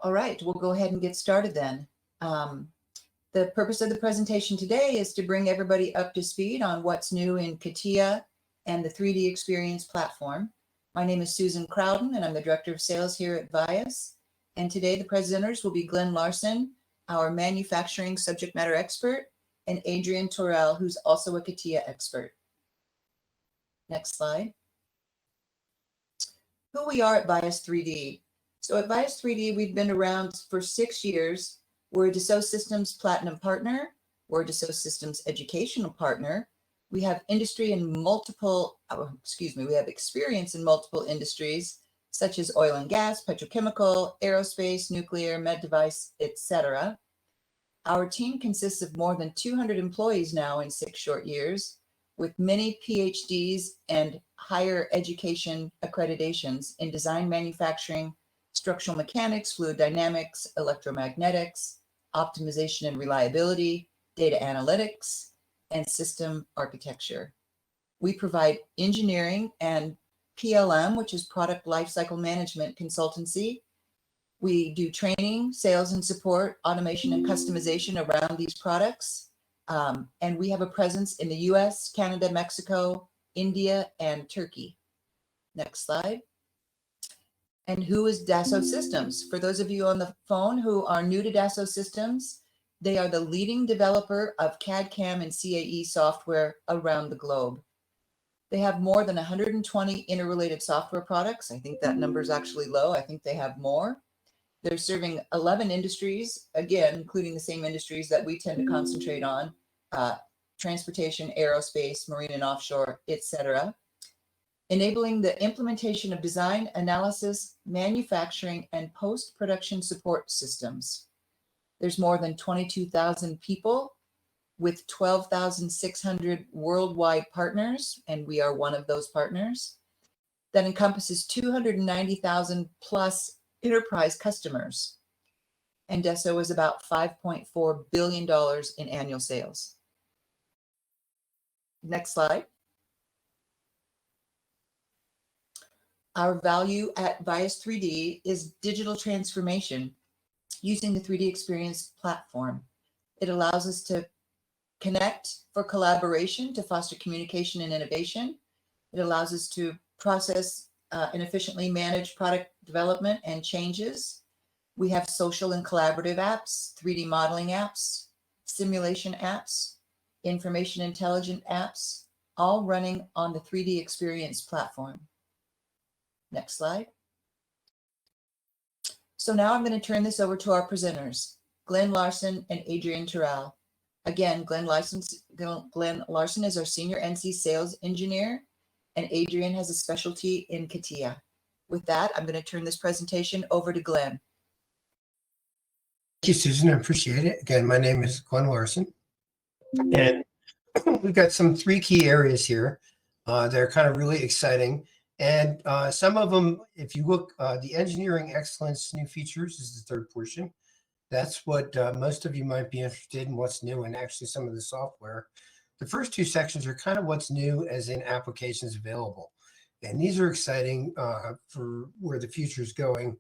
All right, we'll go ahead and get started then. The purpose of the presentation today is to bring everybody up to speed on what's new in CATIA and the 3D Experience platform. My name is Susan Crowden, and I'm the Director of Sales here at Vias. And today the presenters will be Glenn Larson, our manufacturing subject matter expert, and Adrian Torrell, who's also a CATIA expert. Next slide. Who we are at Vias 3D. So at Vias 3D, we've been around for 6 years. We're a Dassault Systems Platinum Partner. We're a Dassault Systems Educational Partner. We have industry in multiple, we have experience in multiple industries, such as oil and gas, petrochemical, aerospace, nuclear, med device, etc. Our team consists of more than 200 employees now in 6 short years, with many PhDs and higher education accreditations in design manufacturing, structural mechanics, fluid dynamics, electromagnetics, optimization and reliability, data analytics, and system architecture. We provide engineering and PLM, which is product lifecycle management consultancy. We do training, sales and support, automation and customization around these products. And we have a presence in the US, Canada, Mexico, India, and Turkey. Next slide. And who is Dassault Systems? For those of you on the phone who are new to Dassault Systems, they are the leading developer of CAD, CAM, and CAE software around the globe. They have more than 120 interrelated software products. I think that number is actually low. I think they have more. They're serving 11 industries, again, including the same industries that we tend to concentrate on, transportation, aerospace, marine and offshore, etc., enabling the implementation of design, analysis, manufacturing, and post-production support systems. There's more than 22,000 people with 12,600 worldwide partners, and we are one of those partners. That encompasses 290,000 plus enterprise customers. And Dassault is about $5.4 billion in annual sales. Next slide. Our value at Vias 3D is digital transformation using the 3D Experience platform. It allows us to connect for collaboration to foster communication and innovation. It allows us to process and efficiently manage product development and changes. We have social and collaborative apps, 3D modeling apps, simulation apps, information intelligent apps, all running on the 3D Experience platform. Next slide. So now I'm going to turn this over to our presenters, Glenn Larson and Adrian Torrell. Again, Glenn Larson is our Senior NC Sales Engineer, and Adrian has a specialty in CATIA. With that, I'm going to turn this presentation over to Glenn. Thank you, Susan. I appreciate it. Again, my name is Glenn Larson, and we've got three key areas here that are kind of really exciting. And some of them, if you look, the engineering excellence new features is the third portion. That's what most of you might be interested in, what's new, and actually some of the software. The first two sections are kind of what's new as in applications available. And these are exciting for where the future is going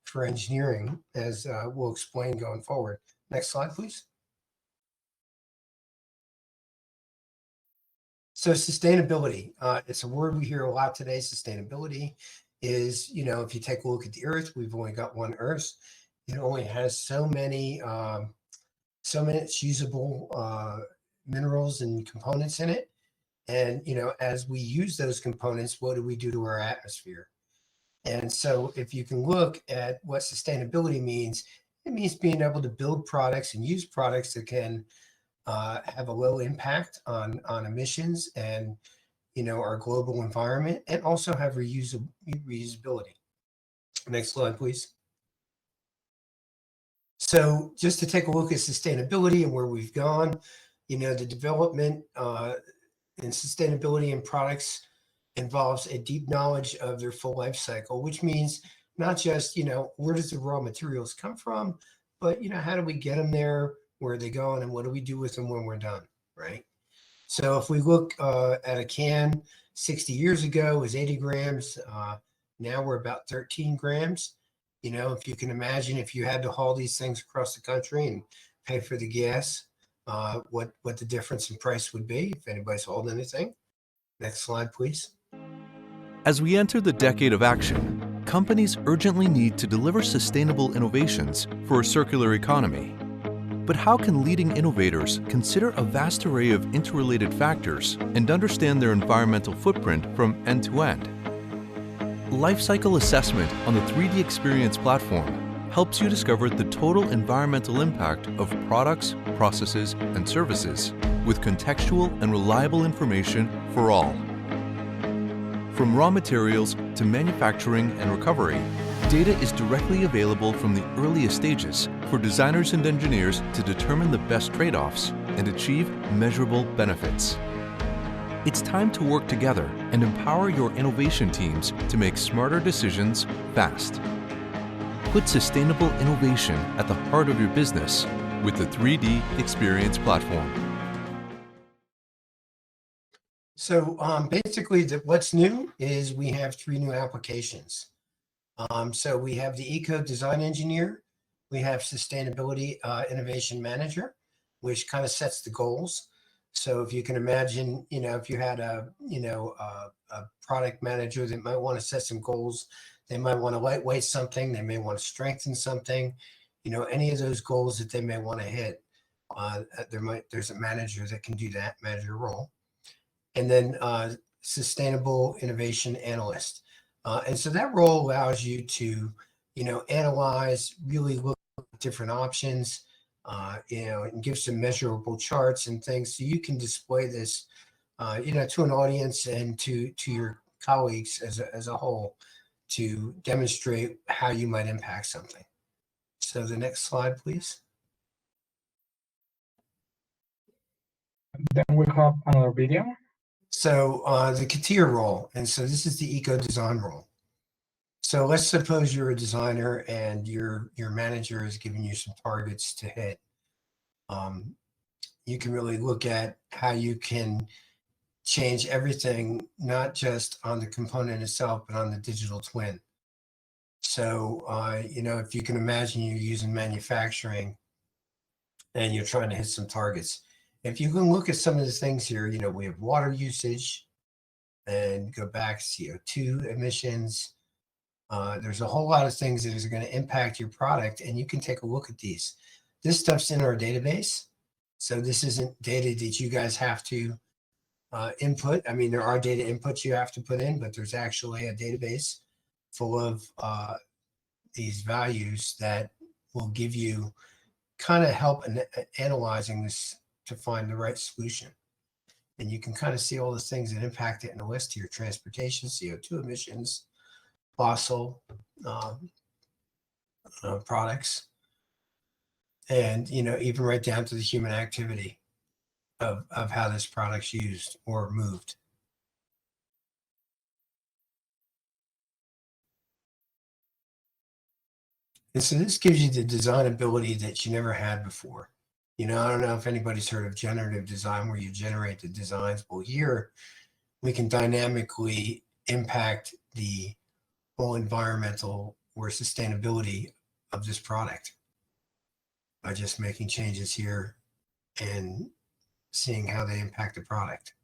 for engineering, as we'll explain going forward. Next slide, please. So sustainability, it's a word we hear a lot today. Sustainability is, if you take a look at the Earth, we've only got one Earth. It only has so many usable minerals and components in it. And, as we use those components, what do we do to our atmosphere? And so if you can look at what sustainability means, it means being able to build products and use products that can have a low impact on emissions and, our global environment, and also have reusability. Next slide, please. So just to take a look at sustainability and where we've gone, the development and sustainability in products involves a deep knowledge of their full life cycle, which means not just, where does the raw materials come from, but, how do we get them there? Where are they going, and what do we do with them when we're done, right? So if we look at a can 60 years ago, it was 80 grams. Now we're about 13 grams. You know, if you can imagine if you had to haul these things across the country and pay for the gas, what the difference in price would be if anybody's hauled anything. Next slide, please. As we enter the decade of action, companies urgently need to deliver sustainable innovations for a circular economy. But how can leading innovators consider a vast array of interrelated factors and understand their environmental footprint from end to end? Lifecycle assessment on the 3D Experience platform helps you discover the total environmental impact of products, processes, and services with contextual and reliable information for all. From raw materials to manufacturing and recovery, data is directly available from the earliest stages for designers and engineers to determine the best trade-offs and achieve measurable benefits. It's time to work together and empower your innovation teams to make smarter decisions fast. Put sustainable innovation at the heart of your business with the 3D Experience platform. So basically, what's new is we have 3 new applications. So we have the Eco Design Engineer, we have Sustainability Innovation Manager, which kind of sets the goals. So if you can imagine, you know, if you had a product manager that might want to set some goals, they might want to lightweight something, they may want to strengthen something, you know, any of those goals that they may want to hit. There's a manager that can do that manager role. And then Sustainable Innovation Analyst. And so that role allows you to, you know, analyze, really look at different options, you know, and give some measurable charts and things so you can display this, you know, to an audience and to your colleagues as a whole to demonstrate how you might impact something. So the next slide, please. Then we have another video. So the CATIA role, and so this is the eco design role. So let's suppose you're a designer and your manager is giving you some targets to hit. You can really look at how you can change everything, not just on the component itself, but on the digital twin. So, you know, if you can imagine you're using manufacturing and you're trying to hit some targets. If you can look at some of the things here, you know, we have water usage and go back CO2 emissions. There's a whole lot of things that is going to impact your product, and you can take a look at these. This stuff's in our database. So this isn't data that you guys have to input. I mean, there are data inputs you have to put in, but there's actually a database full of these values that will give you kind of help in analyzing this to find the right solution. And you can kind of see all the things that impact it in the list here: transportation, CO2 emissions, fossil products, and, you know, even right down to the human activity of how this product's used or moved. And so this gives you the design ability that you never had before. You know, I don't know if anybody's heard of generative design where you generate the designs. Well, here we can dynamically impact the whole environmental or sustainability of this product by just making changes here and seeing how they impact the product.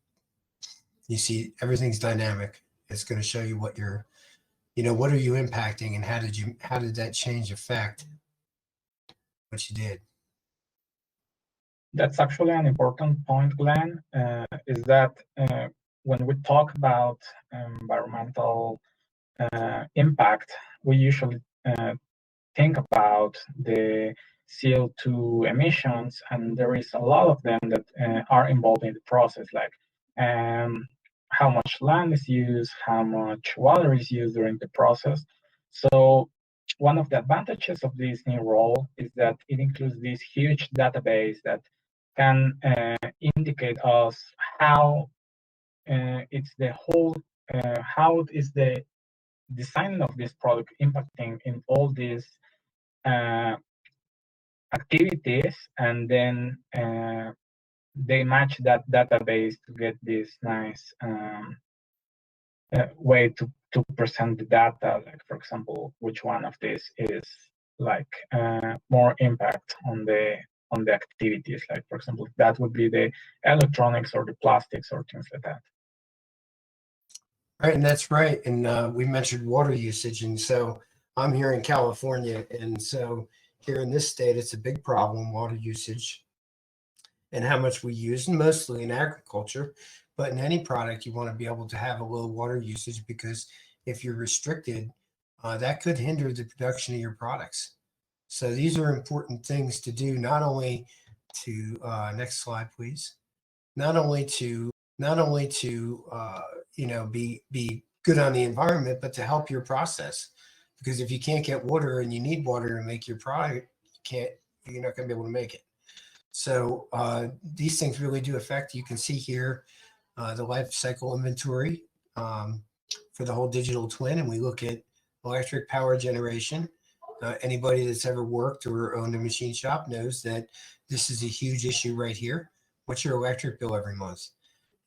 You see, everything's dynamic. It's going to show you what you're, you know, what are you impacting and how did that change affect what you did? That's actually an important point, Glenn, is that when we talk about environmental impact, we usually think about the CO2 emissions, and there is a lot of them that are involved in the process, like how much land is used, how much water is used during the process. So one of the advantages of this new role is that it includes this huge database that can indicate us how it's the whole, how is the design of this product impacting in all these activities, and then they match that database to get this nice way to present the data, like for example, which one of these is like more impact on the activities, like for example, that would be the electronics or the plastics or things like that. Right, and that's right. And we mentioned water usage, and so I'm here in California, and so here in this state, it's a big problem, water usage, and how much we use, and mostly in agriculture. But in any product, you want to be able to have a low water usage, because if you're restricted, that could hinder the production of your products. So these are important things to do, not only to next slide, please. Not only to be good on the environment, but to help your process. Because if you can't get water and you need water to make your product, you're not going to be able to make it. So these things really do affect. You can see here the life cycle inventory for the whole digital twin, and we look at electric power generation. Anybody that's ever worked or owned a machine shop knows that this is a huge issue right here. What's your electric bill every month?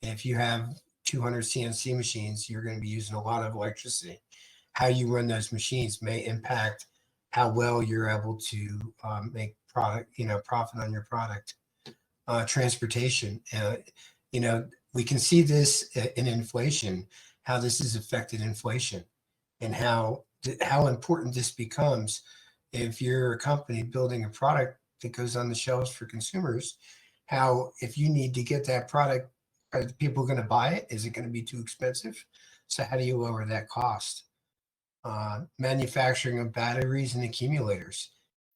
And if you have 200 CNC machines, you're going to be using a lot of electricity. How you run those machines may impact how well you're able to make profit on your product. Transportation, we can see this in inflation, how this has affected inflation, and how important this becomes if you're a company building a product that goes on the shelves for consumers. How, if you need to get that product, are people going to buy it? Is it going to be too expensive? So how do you lower that cost? Manufacturing of batteries and accumulators.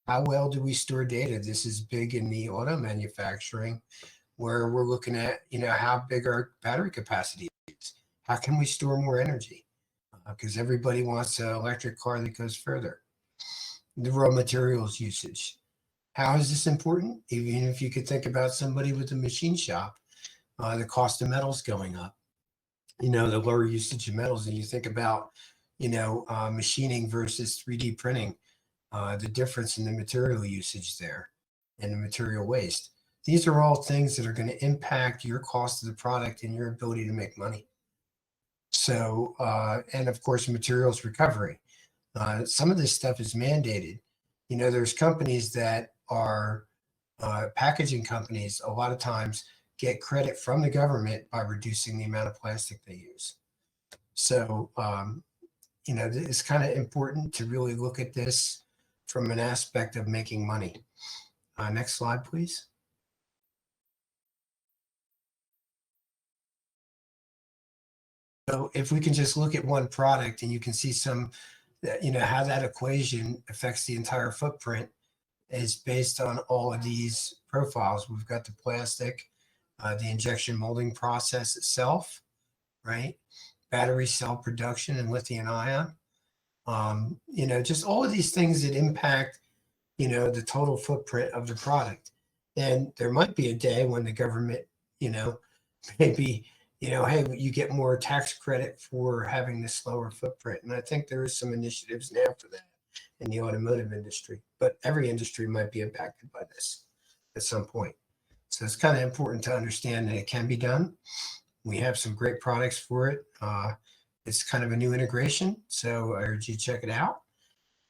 How well do we store data? This is big in the auto manufacturing, where we're looking at, how big our battery capacity is. How can we store more energy? Because everybody wants an electric car that goes further. The raw materials usage. How is this important? Even if you could think about somebody with a machine shop, the cost of metals going up, the lower usage of metals, and you think about, machining versus 3D printing, the difference in the material usage there and the material waste. These are all things that are going to impact your cost of the product and your ability to make money. So, and of course, materials recovery. Some of this stuff is mandated. There's companies that are packaging companies, a lot of times get credit from the government by reducing the amount of plastic they use. So, it's kind of important to really look at this from an aspect of making money. Next slide, please. So if we can just look at one product, and you can see some, how that equation affects the entire footprint is based on all of these profiles. We've got the plastic, the injection molding process itself, right? Battery cell production and lithium ion. Just all of these things that impact, the total footprint of the product. And there might be a day when the government, maybe, hey, you get more tax credit for having this lower footprint. And I think there is some initiatives now for that in the automotive industry, but every industry might be impacted by this at some point. So it's kind of important to understand that it can be done. We have some great products for it. It's kind of a new integration, so I urge you to check it out.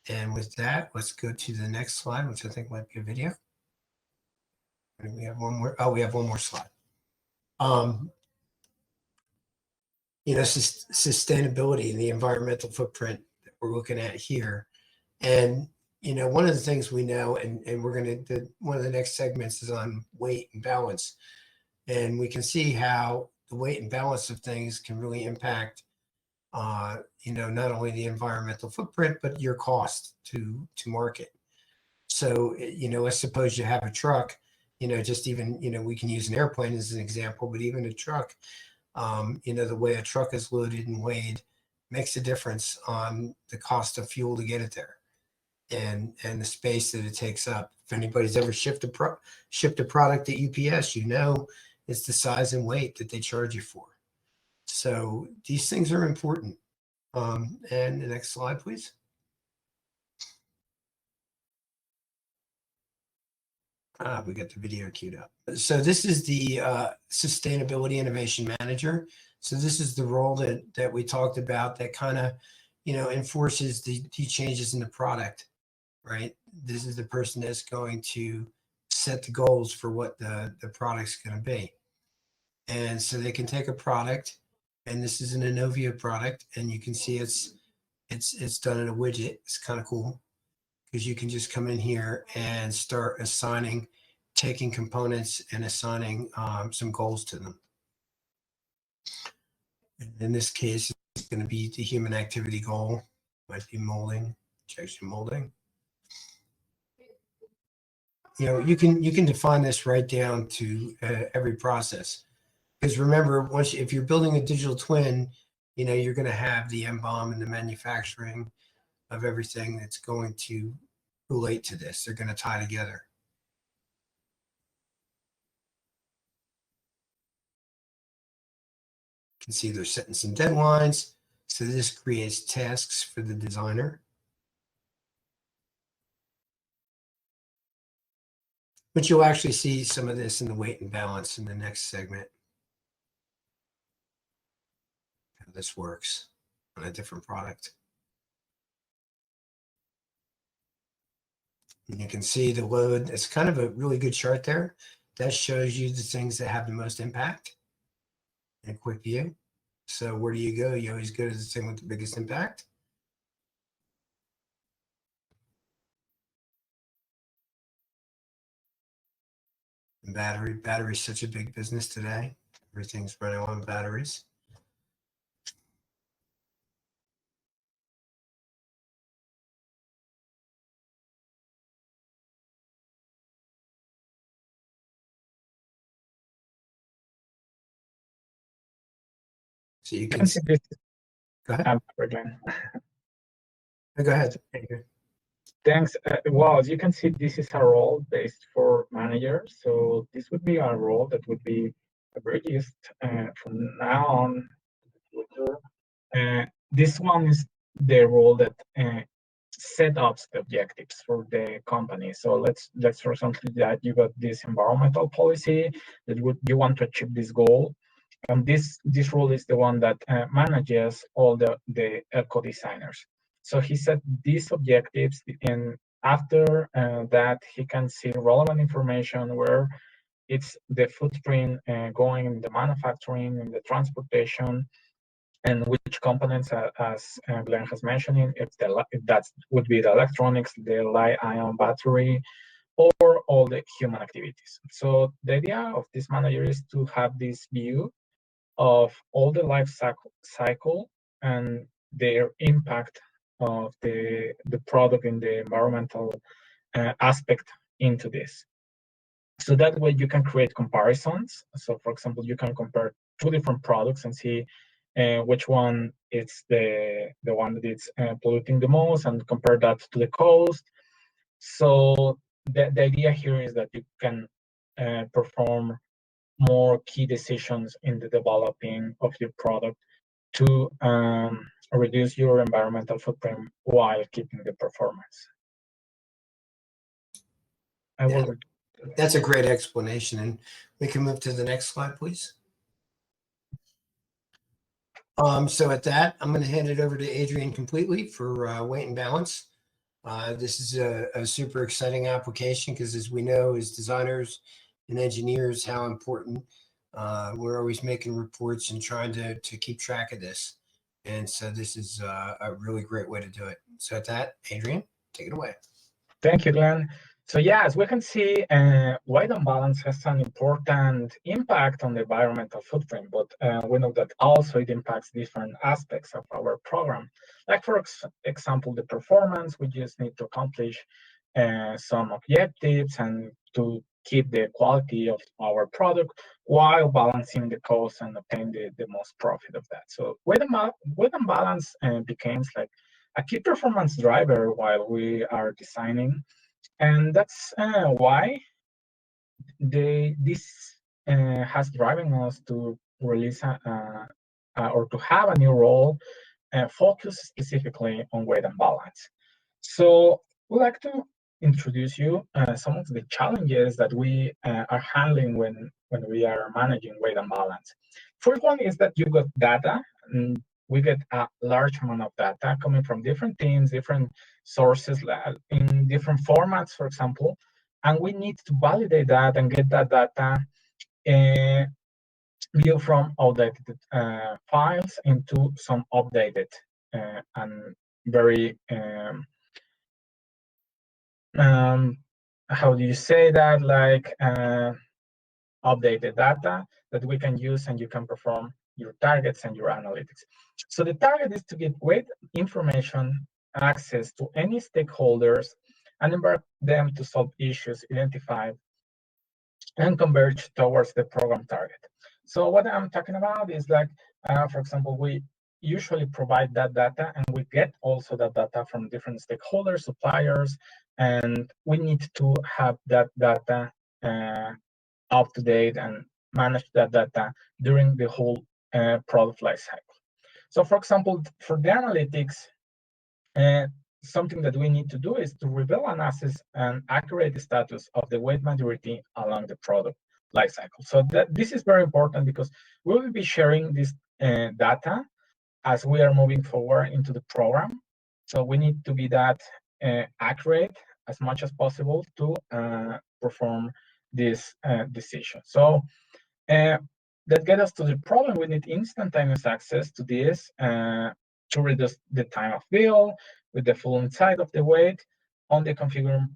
And with that, let's go to the next slide, which I think might be a video. And we have one more. Oh, we have one more slide. Sustainability and the environmental footprint that we're looking at here. And, one of the things we know, and we're going to, one of the next segments is on weight and balance. And we can see how the weight and balance of things can really impact, not only the environmental footprint, but your cost to market. So, let's suppose you have a truck, just even, we can use an airplane as an example, but even a truck, the way a truck is loaded and weighed makes a difference on the cost of fuel to get it there, and the space that it takes up. If anybody's ever shipped a product at UPS, it's the size and weight that they charge you for. So these things are important. And the next slide, please. We got the video queued up. So this is the Sustainability Innovation Manager. So this is the role that we talked about that kind of, enforces the changes in the product, right? This is the person that's going to set the goals for what the product's going to be. And so they can take a product, and this is an Innovia product, and you can see it's done in a widget. It's kind of cool because you can just come in here and start assigning, taking components and assigning some goals to them. In this case, it's going to be the human activity goal. Might be molding, injection molding. You can define this right down to every process. Because remember, if you're building a digital twin, you're going to have the MBOM and the manufacturing of everything that's going to relate to this. They're going to tie together. You can see they're setting some deadlines. So this creates tasks for the designer. But you'll actually see some of this in the weight and balance in the next segment. How this works on a different product. And you can see the load. It's kind of a really good chart there. That shows you the things that have the most impact in a quick view. So where do you go? You always go to the thing with the biggest impact. And battery is such a big business today. Everything's running on batteries. So you can see this. Go ahead. Go ahead. Thanks. Well, as you can see, this is a role based for managers. So this would be a role that would be very used from now on. This one is the role that set up the objectives for the company. So let's for example that you got this environmental policy that you want to achieve this goal. And this role is the one that manages all the eco designers. So he set these objectives, and after that, he can see relevant information where it's the footprint going in the manufacturing, in the transportation, and which components, as Glenn has mentioned, if that would be the electronics, the lithium-ion battery, or all the human activities. So the idea of this manager is to have this view of all the life cycle and their impact of the product in the environmental aspect into this. So that way you can create comparisons. So for example, you can compare two different products and see which one is the one that is polluting the most, and compare that to the cost. So the idea here is that you can perform more key decisions in the developing of your product to reduce your environmental footprint while keeping the performance. That's a great explanation. And we can move to the next slide, please. So at that, I'm going to hand it over to Adrian completely for weight and balance. This is a super exciting application because, as we know, as designers and engineers, how important we're always making reports and trying to keep track of this. And so this is a really great way to do it. So at that, Adrian, take it away. Thank you, Glenn. So yeah, as we can see, weight and balance has an important impact on the environmental footprint, but we know that also it impacts different aspects of our program. Like for example, the performance, we just need to accomplish some objectives and to keep the quality of our product while balancing the cost and obtain the most profit of that. So weight and balance becomes like a key performance driver while we are designing. And that's why this has driven us to release or to have a new role focused specifically on weight and balance. So we'd like to introduce you some of the challenges that we are handling when we are managing weight and balance. First one is that you got data, and we get a large amount of data coming from different teams, different sources in different formats, for example, and we need to validate that and get that data view from outdated files into some updated and very how do you say that, like updated data that we can use, and you can perform your targets and your analytics. So the target is to get great information, access to any stakeholders, and embark them to solve issues identified and converge towards the program target. So what I'm talking about is like, for example, we usually provide that data, and we get also that data from different stakeholders, suppliers, and we need to have that data up to date and manage that data during the whole product life cycle. So for example, for the analytics, something that we need to do is to reveal and assess an accurate status of the weight maturity along the product life cycle. So this is very important because we will be sharing this data as we are moving forward into the program. So we need to be that accurate as much as possible to perform this decision. So that gets us to the problem. We need instantaneous access to this to reduce the time of build with the full insight of the weight on the configuring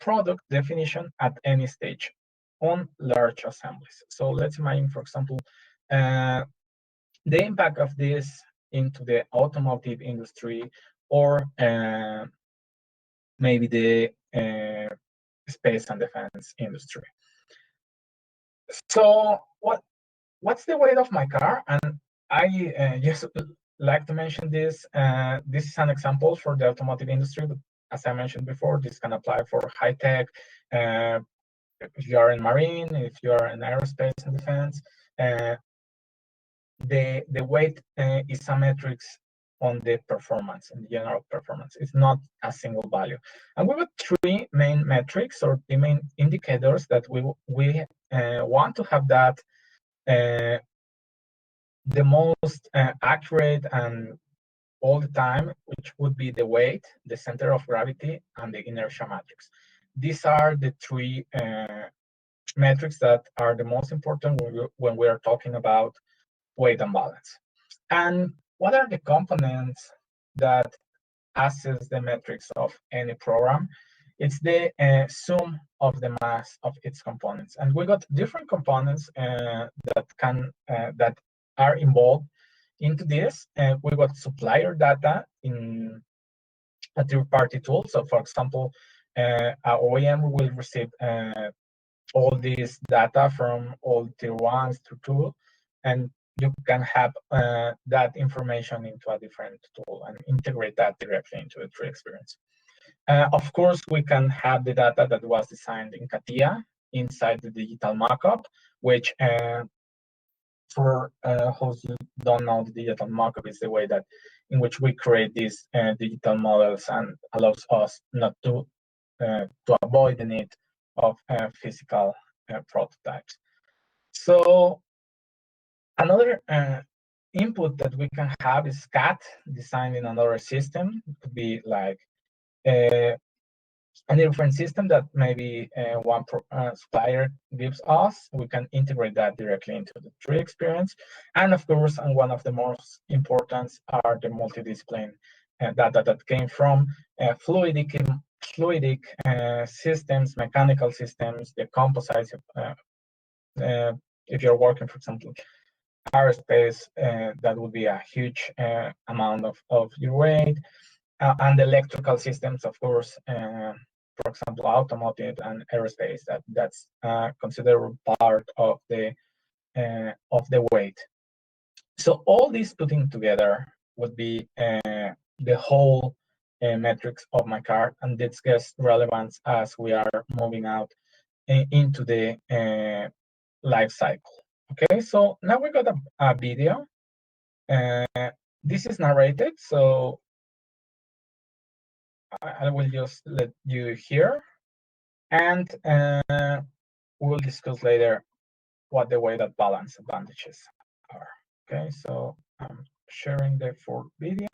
product definition at any stage on large assemblies. So let's imagine, for example, the impact of this into the automotive industry, or maybe the space and defense industry. So what's the weight of my car? And I just like to mention this. This is an example for the automotive industry, but as I mentioned before, this can apply for high tech. If you are in marine, if you are in aerospace and defense, the weight is a metrics on the performance, and the general performance. It's not a single value. And we have three main metrics, or the main indicators that we want to have that the most accurate and all the time, which would be the weight, the center of gravity, and the inertia matrix. These are the three metrics that are the most important when we are talking about weight and balance. And what are the components that assess the metrics of any program? It's the sum of the mass of its components. And we got different components that are involved into this. We got supplier data in a third-party tool. So for example, our OEM will receive all this data from all tier ones to two, and you can have that information into a different tool and integrate that directly into the tree experience. Of course, we can have the data that was designed in CATIA inside the digital mockup, which for those who don't know, the digital mockup is the way that in which we create these digital models, and allows us not to avoid the need of physical prototypes. So another input that we can have is CAT designed in another system. It could be like a different system that maybe one supplier gives us. We can integrate that directly into the tree experience. And of course, and one of the most important are the multidiscipline data that came from fluidic systems, mechanical systems, the composites. If you're working, for example, aerospace, that would be a huge amount of your weight. And the electrical systems, of course, for example, automotive and aerospace, that's a considerable part of the weight. So all this putting together would be the whole metrics of my car, and this gets relevance as we are moving out into the life cycle. Okay, so now we got a video. This is narrated, so I will just let you hear, and we'll discuss later what the weight of balance advantages are. Okay, so I'm sharing the fourth video.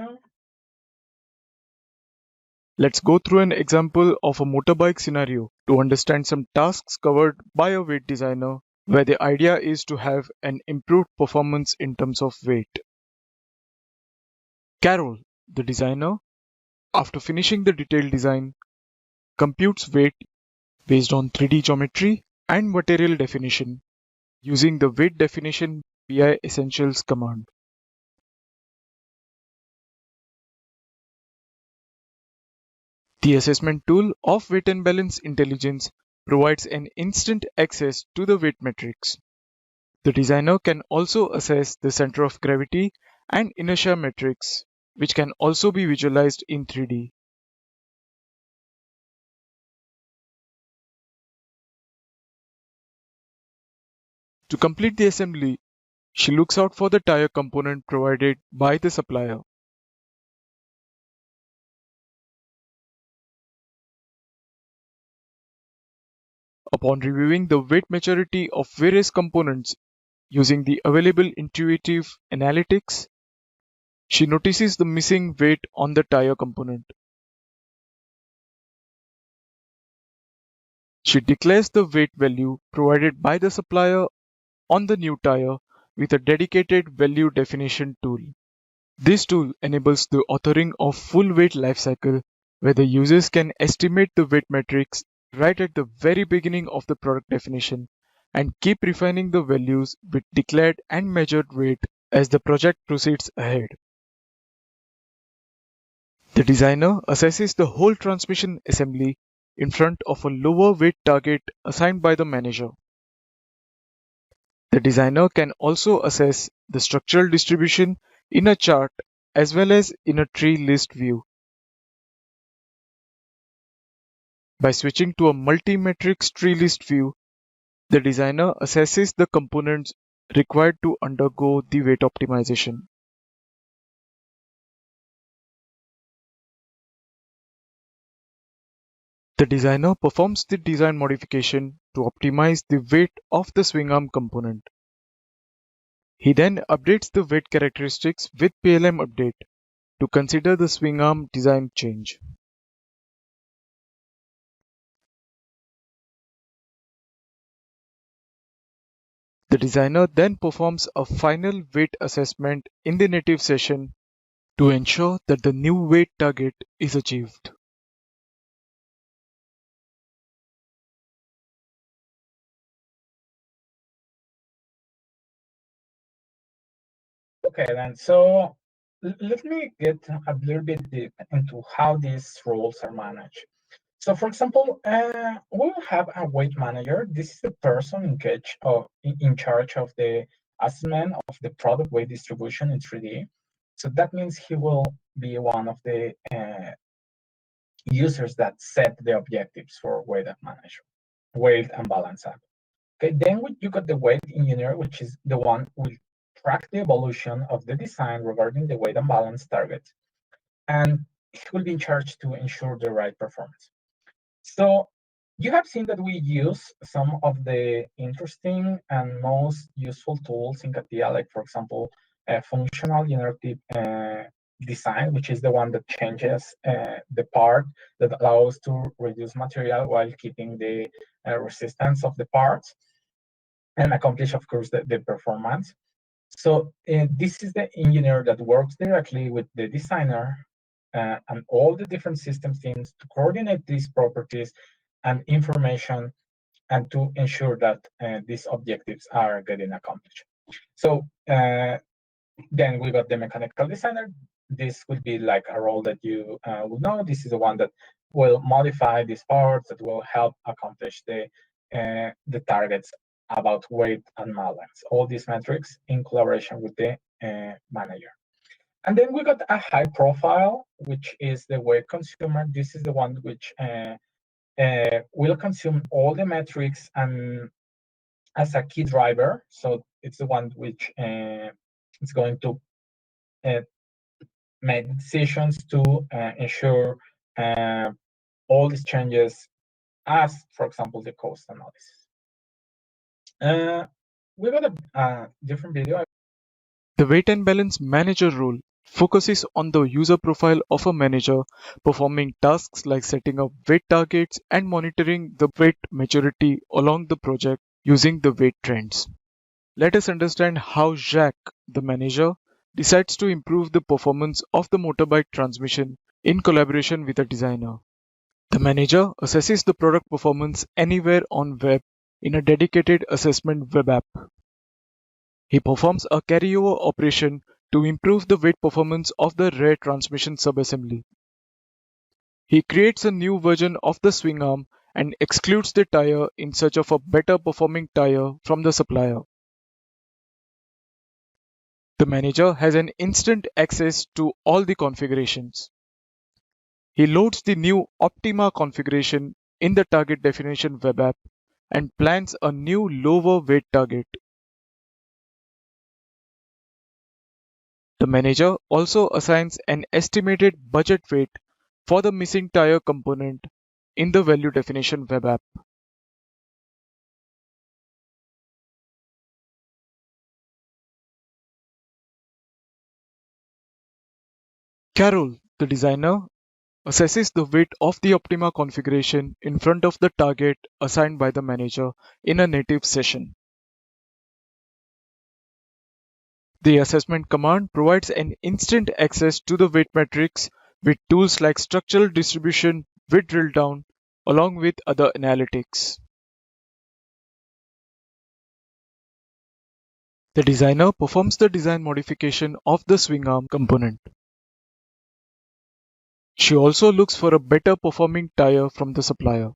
Let's go through an example of a motorbike scenario to understand some tasks covered by a weight designer, where the idea is to have an improved performance in terms of weight. Carol, the designer, after finishing the detailed design, computes weight based on 3D geometry and material definition using the weight definition BI essentials command. The assessment tool of weight and balance intelligence provides an instant access to the weight metrics. The designer can also assess the center of gravity and inertia metrics, which can also be visualized in 3D. To complete the assembly, she looks out for the tire component provided by the supplier. Upon reviewing the weight maturity of various components using the available intuitive analytics, she notices the missing weight on the tire component. She declares the weight value provided by the supplier on the new tire with a dedicated value definition tool. This tool enables the authoring of full weight lifecycle, where the users can estimate the weight metrics right at the very beginning of the product definition and keep refining the values with declared and measured weight as the project proceeds ahead. The designer assesses the whole transmission assembly in front of a lower weight target assigned by the manager. The designer can also assess the structural distribution in a chart as well as in a tree list view. By switching to a multi-matrix tree list view, the designer assesses the components required to undergo the weight optimization. The designer performs the design modification to optimize the weight of the swing arm component. He then updates the weight characteristics with PLM update to consider the swing arm design change. The designer then performs a final weight assessment in the native session to ensure that the new weight target is achieved. Okay, then, so let me get a little bit deep into how these roles are managed. So, for example, we'll have a weight manager. This is the person in charge of the assessment of the product weight distribution in 3D. So that means he will be one of the users that set the objectives for weight and balance app. Okay, then you got the weight engineer, which is the one who will track the evolution of the design regarding the weight and balance targets, and he will be in charge to ensure the right performance. So you have seen that we use some of the interesting and most useful tools in CATIA, like, for example, functional generative design, which is the one that changes the part that allows to reduce material while keeping the resistance of the parts and accomplish, of course, the performance. So this is the engineer that works directly with the designer and all the different systems teams to coordinate these properties and information and to ensure that these objectives are getting accomplished. So then we got the mechanical designer. This will be like a role that you will know. This is the one that will modify these parts that will help accomplish the targets about weight and balance. All these metrics in collaboration with the manager. And then we got a high profile, which is the weight consumer. This is the one which will consume all the metrics and as a key driver. So it's the one which is going to make decisions to ensure all these changes as, for example, the cost analysis. We got a different video. The weight and balance manager role focuses on the user profile of a manager, performing tasks like setting up weight targets and monitoring the weight maturity along the project using the weight trends. Let us understand how Jacques, the manager, decides to improve the performance of the motorbike transmission in collaboration with a designer. The manager assesses the product performance anywhere on web in a dedicated assessment web app. He performs a carryover operation to improve the weight performance of the rear transmission subassembly. He creates a new version of the swing arm and excludes the tire in search of a better performing tire from the supplier. The manager has an instant access to all the configurations. He loads the new Optima configuration in the target definition web app and plans a new lower weight target. The manager also assigns an estimated budget weight for the missing tire component in the value definition web app. Carol, the designer, assesses the weight of the Optima configuration in front of the target assigned by the manager in a native session. The assessment command provides an instant access to the weight matrix with tools like structural distribution, weight drill down, along with other analytics. The designer performs the design modification of the swing arm component. She also looks for a better performing tire from the supplier.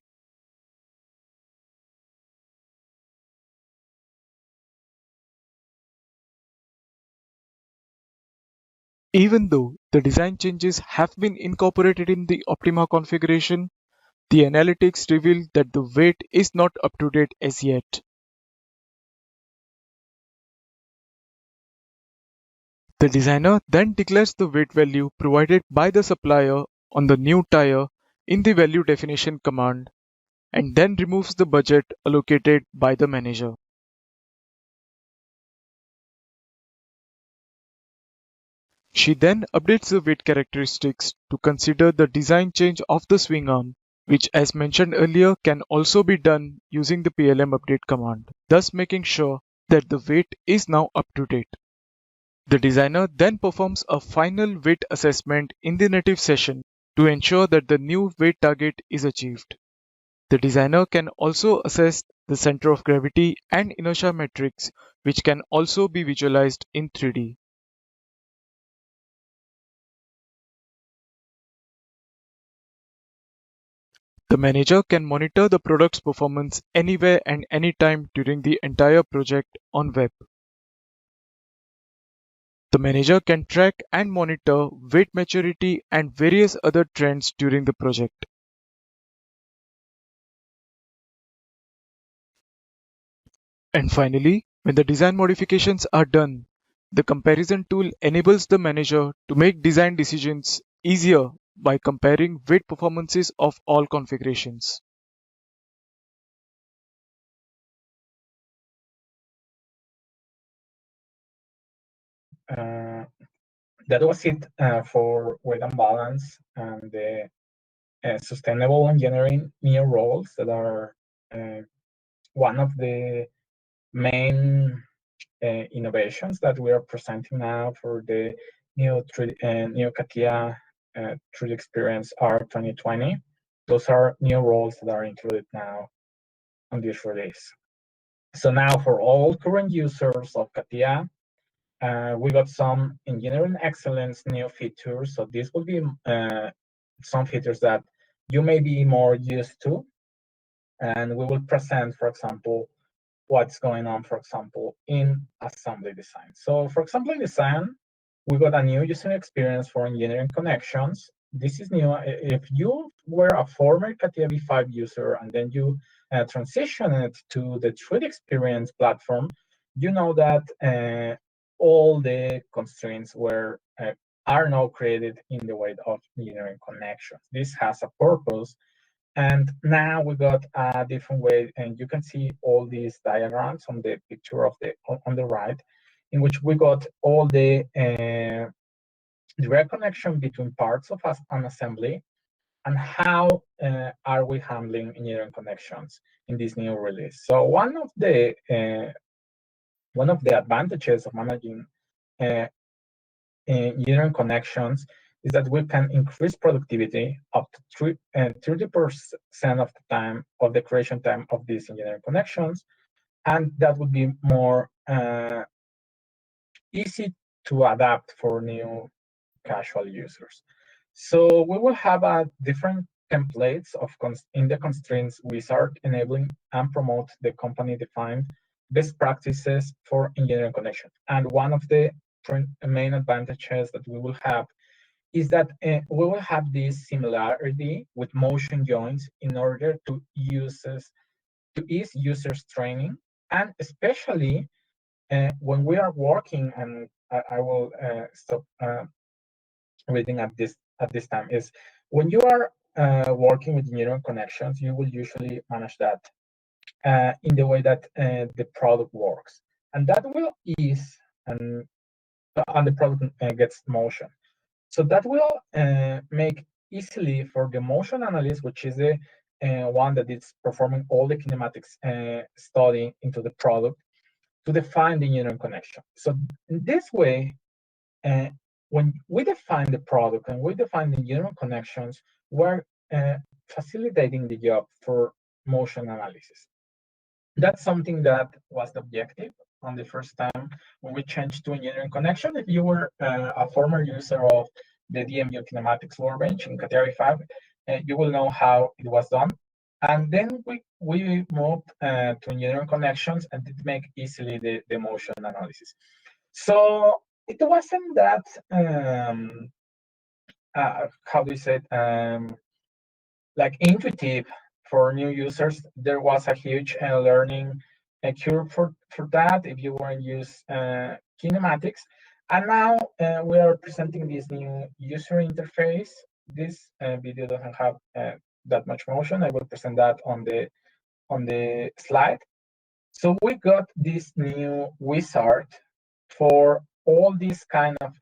Even though the design changes have been incorporated in the Optima configuration, the analytics reveal that the weight is not up to date as yet. The designer then declares the weight value provided by the supplier on the new tire in the value definition command and then removes the budget allocated by the manager. She then updates the weight characteristics to consider the design change of the swing arm, which as mentioned earlier can also be done using the PLM update command, thus making sure that the weight is now up to date. The designer then performs a final weight assessment in the native session to ensure that the new weight target is achieved. The designer can also assess the center of gravity and inertia metrics, which can also be visualized in 3D. The manager can monitor the product's performance anywhere and anytime during the entire project on web. The manager can track and monitor weight maturity and various other trends during the project. And finally, when the design modifications are done, the comparison tool enables the manager to make design decisions easier by comparing weight performances of all configurations. That was it for weight and balance and the sustainable engineering new roles that are one of the main innovations that we are presenting now for the new CATIA 3D Experience R 2020. Those are new roles that are included now on this release. So now for all current users of CATIA, we got some engineering excellence new features. So these will be some features that you may be more used to. And we will present, for example, what's going on, for example, in assembly design. So for assembly design, we got a new user experience for engineering connections. This is new. If you were a former CATIA V5 user and then you transition it to the 3D Experience platform, you know that all the constraints are now created in the way of engineering connections. This has a purpose. And now we got a different way, and you can see all these diagrams on the picture on the right. in which we got all the direct connection between parts of an assembly, and how are we handling engineering connections in this new release. So one of the advantages of managing engineering connections is that we can increase productivity up to 30% of the time of the creation time of these engineering connections, and that would be more easy to adapt for new casual users. So we will have different templates in the constraints wizard, enabling and promote the company-defined best practices for engineering connection. And one of the main advantages that we will have is that we will have this similarity with motion joints in order to ease users training, and especially when we are working, and I will stop reading at this time, is when you are working with engineering connections, you will usually manage that in the way that the product works, and that will ease and the product gets motion. So that will make easily for the motion analyst, which is the one that is performing all the kinematics study into the product, to define the engineering connection. So in this way, when we define the product and we define the engineering connections, we're facilitating the job for motion analysis. That's something that was the objective on the first time when we changed to engineering connection. If you were a former user of the DMU kinematics workbench in CATIA 5, you will know how it was done. And then we moved to engineering connections, and it make easily the motion analysis. So it wasn't that how do you say it, like intuitive for new users. There was a huge learning curve for that if you want to use kinematics. And now we are presenting this new user interface. This video doesn't have that much motion. I will present that on the slide. So we got this new wizard for all these kind of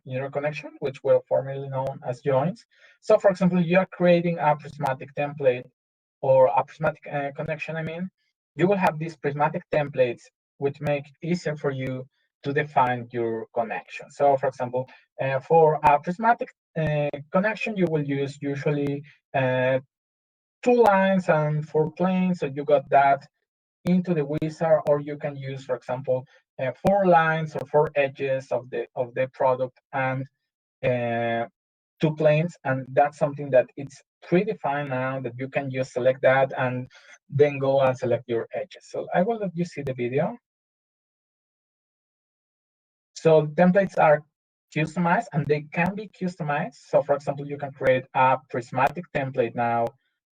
neural connection, which were formerly known as joints. So for example, you are creating a prismatic template or a prismatic connection, you will have these prismatic templates which make it easier for you to define your connection. So for example, for a prismatic connection, you will use usually 2 lines and 4 planes. So you got that into the wizard, or you can use, for example, 4 lines or 4 edges of the product and 2 planes, and that's something that it's predefined now that you can just select that and then go and select your edges. So I will let you see the video. So templates are customized, and they can be customized. So for example, you can create a prismatic template now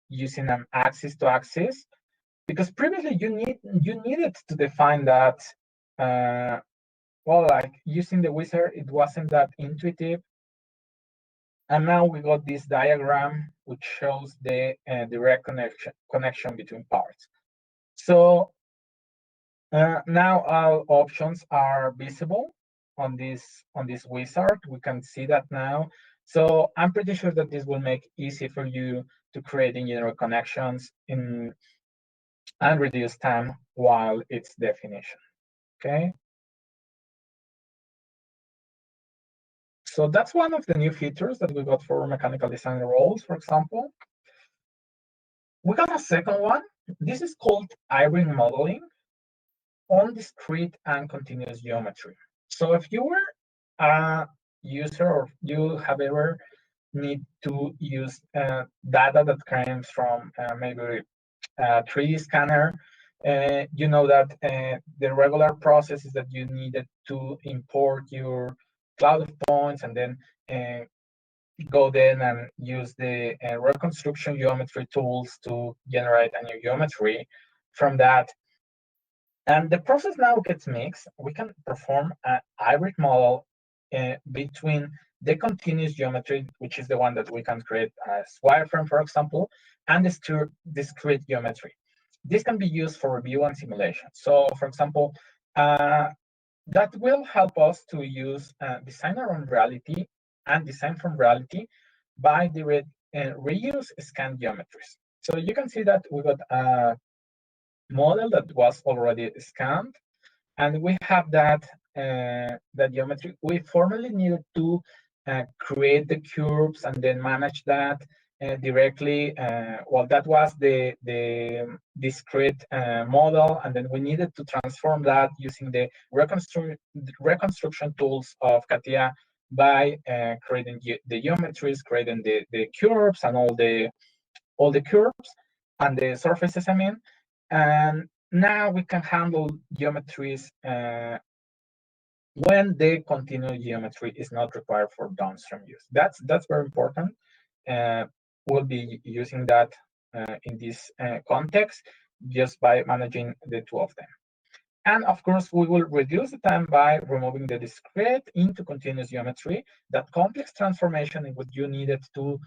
using an axis to axis, because previously you needed to define that. Well, like using the wizard, it wasn't that intuitive. And now we got this diagram which shows the direct connection between parts. So now all options are visible on this wizard. We can see that now. So I'm pretty sure that this will make it easy for you to create engineering connections and reduce time while its definition. Okay. So that's one of the new features that we got for mechanical design roles, for example. We got a second one. This is called hybrid modeling on discrete and continuous geometry. So if you were a user or you have ever need to use data that comes from maybe a 3D scanner, you know that the regular process is that you needed to import your cloud of points and then go then and use the reconstruction geometry tools to generate a new geometry from that. And the process now gets mixed. We can perform a hybrid model between the continuous geometry, which is the one that we can create as wireframe, for example, and the discrete geometry. This can be used for review and simulation. So, for example, that will help us to use design around reality and design from reality by the reuse scan geometries. So you can see that we got a model that was already scanned, and we have that that geometry. We formally needed to create the curves and then manage that directly. Well, that was the discrete model, and then we needed to transform that using the reconstruction tools of CATIA by creating the geometries, creating the curves and all the curves and the surfaces, I mean. And now we can handle geometries when the continuous geometry is not required for downstream use. That's very important. We'll be using that in this context just by managing the two of them. And of course, we will reduce the time by removing the discrete into continuous geometry. That complex transformation in what you needed to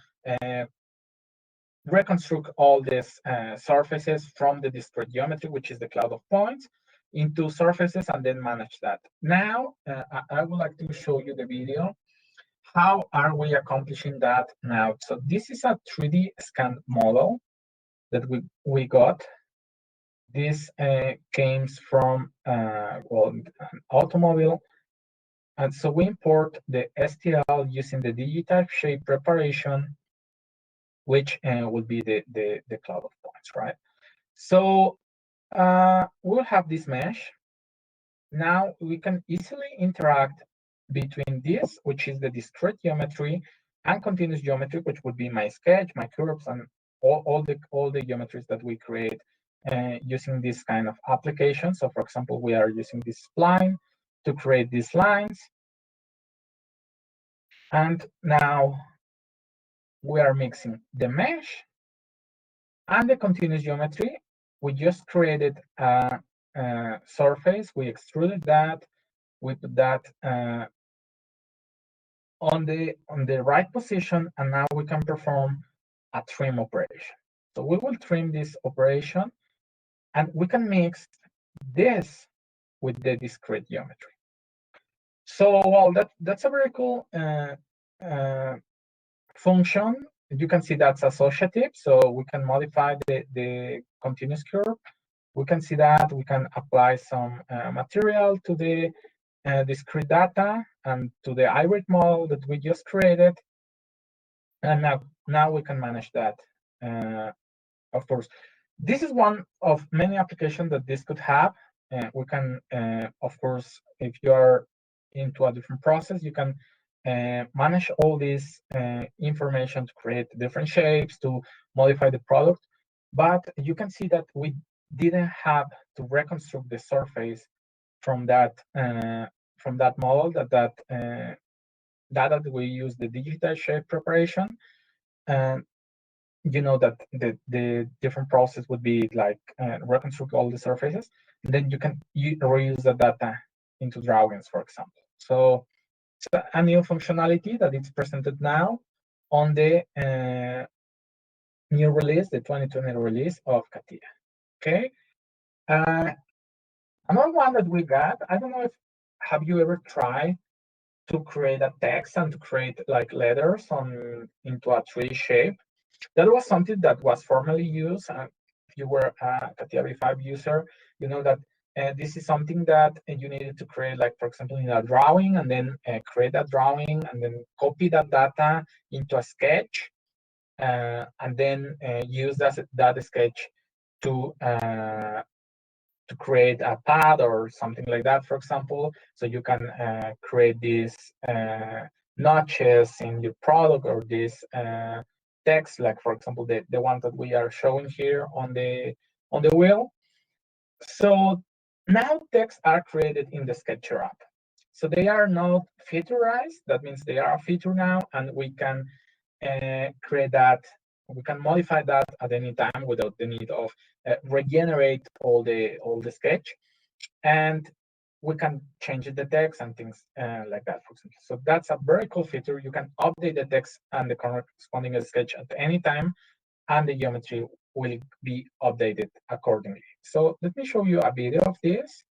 reconstruct all these surfaces from the discrete geometry, which is the cloud of points, into surfaces and then manage that. Now, I would like to show you the video. How are we accomplishing that now? So this is a 3D scan model that we got. This came from well, an automobile. And so we import the STL using the digital shape preparation, which will be the cloud of points, right? So we'll have this mesh. Now we can easily interact between this, which is the discrete geometry, and continuous geometry, which would be my sketch, my curves, and all the geometries that we create using this kind of application. So for example, we are using this spline to create these lines. And now we are mixing the mesh and the continuous geometry. We just created a surface, we extruded that, we put that on the right position, and now we can perform a trim operation. So we will trim this operation, and we can mix this with the discrete geometry. So well, that's a very cool function. You can see that's associative, so we can modify the continuous curve. We can see that we can apply some material to the discrete data and to the hybrid model that we just created. And now we can manage that. Of course, this is one of many applications that this could have. We can, of course, if you are into a different process, you can manage all this information to create different shapes, to modify the product. But you can see that we didn't have to reconstruct the surface from that model, that data that we use the digital shape preparation. And you know that the different process would be like reconstruct all the surfaces, and then you can reuse the data into drawings, for example. So it's a new functionality that is presented now on the new release, the 2020 release of CATIA. Okay. Another one that we got, I don't know if have you ever tried to create a text and to create like letters into a tree shape? That was something that was formerly used. If you were a CATIA v5 user, you know that this is something that you needed to create, like for example, in a drawing, and then create that drawing, and then copy that data into a sketch, and then use that sketch to create a pad or something like that, for example. So you can create these notches in your product, or this text, like for example the one that we are showing here on the wheel. So now texts are created in the Sketcher app. So they are not featureized. That means they are a feature now, and we can create that. We can modify that at any time without the need of regenerate all the sketch, and we can change the text and things like that, for example. So that's a very cool feature. You can update the text and the corresponding sketch at any time, and the geometry will be updated accordingly. So let me show you a video of this.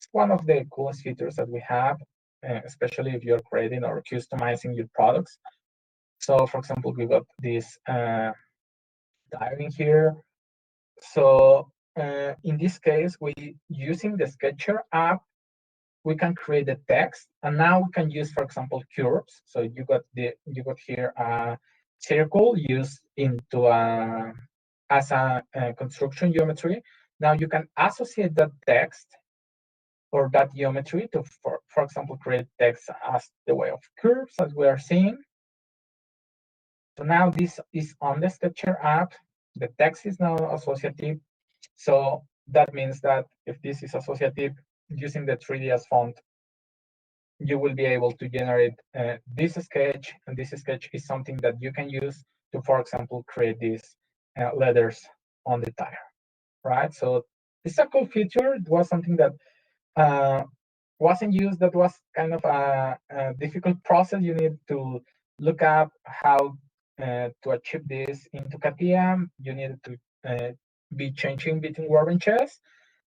It's one of the coolest features that we have, especially if you're creating or customizing your products. So, for example, we got this dialing here. So, in this case, we using the Sketcher app, we can create the text, and now we can use, for example, curves. So you got here a circle used into as a construction geometry. Now you can associate that text or that geometry to, for example, create text as the way of curves, as we are seeing. So now this is on the Sketcher app. The text is now associative. So that means that if this is associative, using the 3D as font, you will be able to generate this sketch, and this sketch is something that you can use to, for example, create these letters on the tire, right? So this is a cool feature. It was something that wasn't used. That was kind of a difficult process. You need to look up how to achieve this into CATIA. You needed to be changing between workbenches,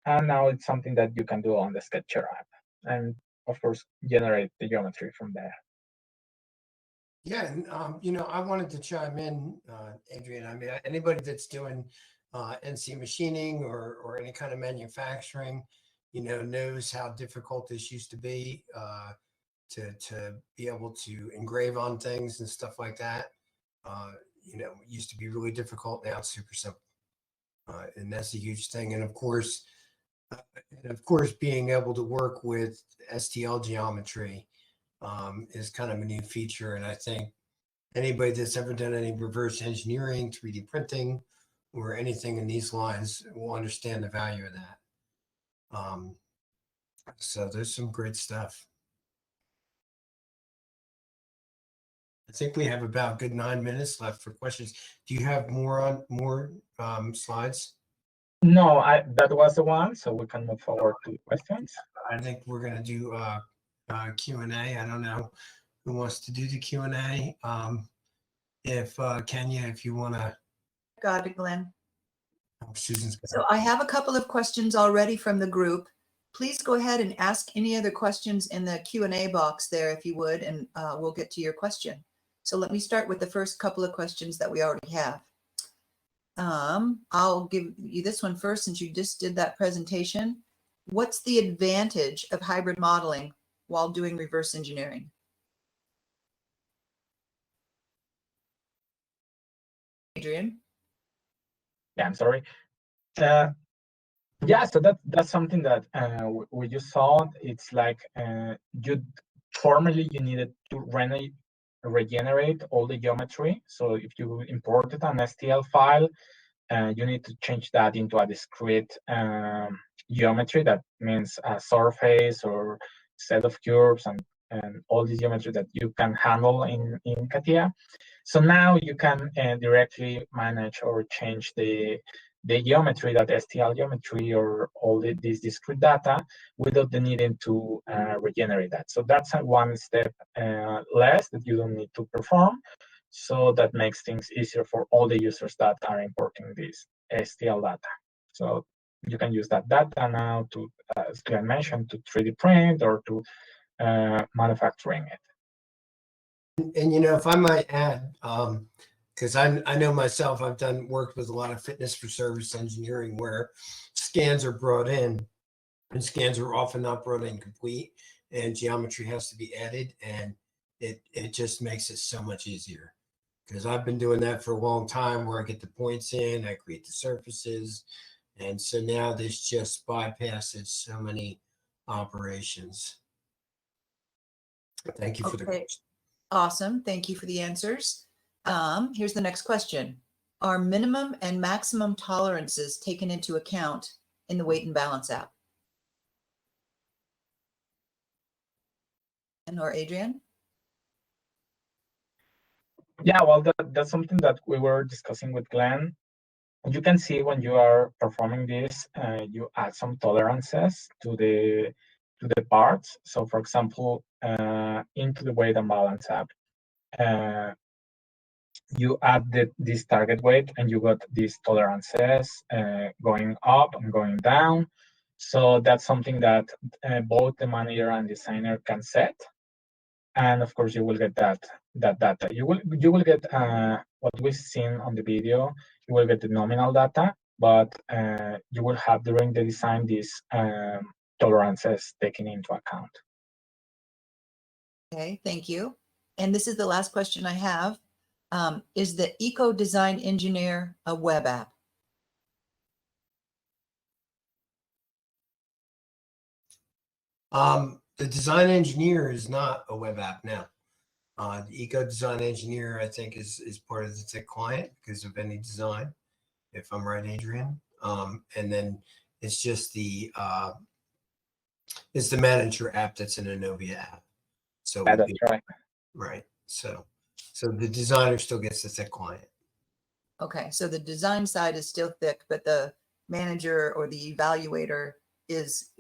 and now it's something that you can do on the Sketcher app, and of course generate the geometry from there. Yeah, and I wanted to chime in, Adrian. I mean, anybody that's doing NC machining or any kind of manufacturing, knows how difficult this used to be to be able to engrave on things and stuff like that. It used to be really difficult. Now it's super simple, and that's a huge thing. And of course, being able to work with STL geometry is kind of a new feature. And I think anybody that's ever done any reverse engineering, 3D printing, or anything in these lines will understand the value of that. So there's some great stuff. I think we have about good 9 minutes left for questions. Do you have more slides? No, that was the one, so we can move forward to questions. I think we're going to do Q&A. I don't know who wants to do the Q&A. If Kenya, if you want to. Got it, Glenn. Susan's got So I have a couple of questions already from the group. Please go ahead and ask any other questions in the Q&A box there, if you would, and we'll get to your question. So let me start with the first couple of questions that we already have. I'll give you this one first, since you just did that presentation. What's the advantage of hybrid modeling while doing reverse engineering? Adrian? Yeah, I'm sorry. Yeah, so that's something that we just saw. It's like formerly you needed to regenerate all the geometry. So if you imported an STL file, you need to change that into a discrete geometry. That means a surface or set of curves and all these geometry that you can handle in CATIA. So now you can directly manage or change the geometry, that STL geometry or all this discrete data, without the needing to regenerate that. So that's one step less that you don't need to perform. So that makes things easier for all the users that are importing this STL data. So you can use that data now to, as Glenn mentioned, to 3D print or to manufacturing it. And if I might add, because I know myself, I've worked with a lot of fitness for service engineering where scans are brought in, and scans are often not brought in complete, and geometry has to be added, and it just makes it so much easier. Because I've been doing that for a long time, where I get the points in, I create the surfaces, and so now this just bypasses so many operations. Thank you for the question. Awesome. Thank you for the answers. Here's the next question. Are minimum and maximum tolerances taken into account in the weight and balance app? Or Adrian? Yeah, well, that's something that we were discussing with Glenn. You can see when you are performing this, you add some tolerances to the parts. So, for example, into the weight and balance app, you add this target weight, and you got these tolerances going up and going down. So that's something that both the manager and designer can set. And of course, you will get that data. You will get what we've seen on the video. You will get the nominal data, but you will have during the design these tolerances taken into account. Okay, thank you. And this is the last question I have. Is the Eco Design Engineer a web app? The design engineer is not a web app now. The Eco Design Engineer, I think, is part of the tech client because of any design, if I'm right, Adrian. And then it's just it's the manager app that's an Innovia app. So Yeah, that's right. Right. So the designer still gets the tech client. Okay, so the design side is still thick, but the manager or the evaluator is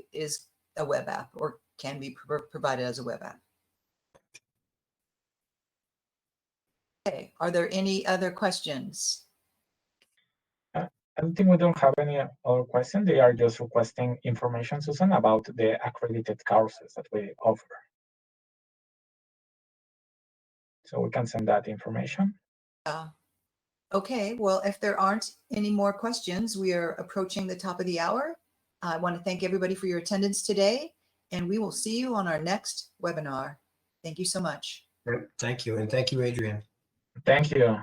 a web app or can be provided as a web app. Okay, are there any other questions? I think we don't have any other questions. They are just requesting information, Susan, about the accredited courses that we offer. So we can send that information. Okay, well, if there aren't any more questions, we are approaching the top of the hour. I want to thank everybody for your attendance today, and we will see you on our next webinar. Thank you so much. Thank you. And thank you, Adrian. Thank you.